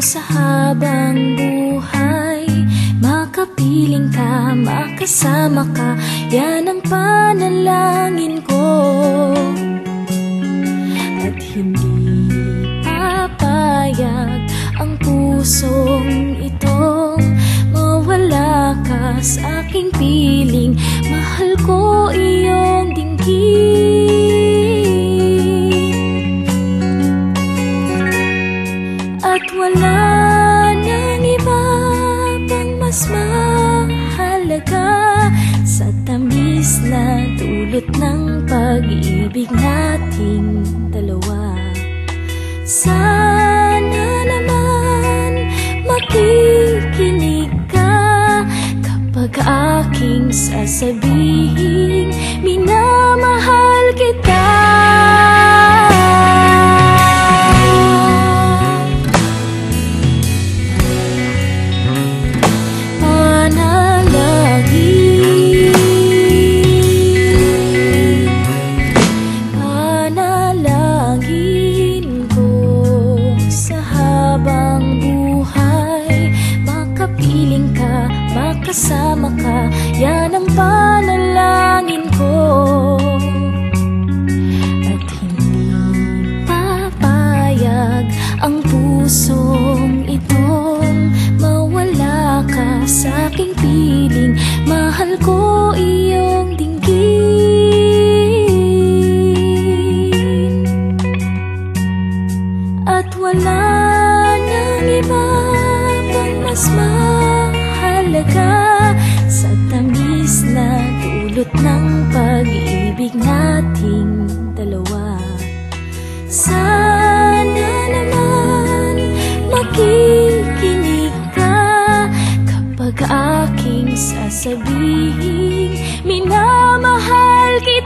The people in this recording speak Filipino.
sa habang buhay. Makapiling ka, makasama ka, yan ang panalangin ko. At hindi papayag ang pusong itong mawala ka sa aking piling. Mahal ko iyong dinggin, at wala nang iba pang mas mahalaga sa tamis na dulot ng pag-ibig nating dalawa. Sana naman makikinig ka kapag aking sasabihin minamahal kita. Panalangin ko sa habang buhay. Makapiling ka, makasama ka, yan ang panalangin ko. At hindi papayag ang pusong itong mawala ka sa aking piling. Mahal ko iyong dinggin, at wala nang iba pang mas mahalaga sa tamis na dulot ng pag-ibig nating dalawa. Sana naman makikinig ka kapag aking sasabihin minamahal kita.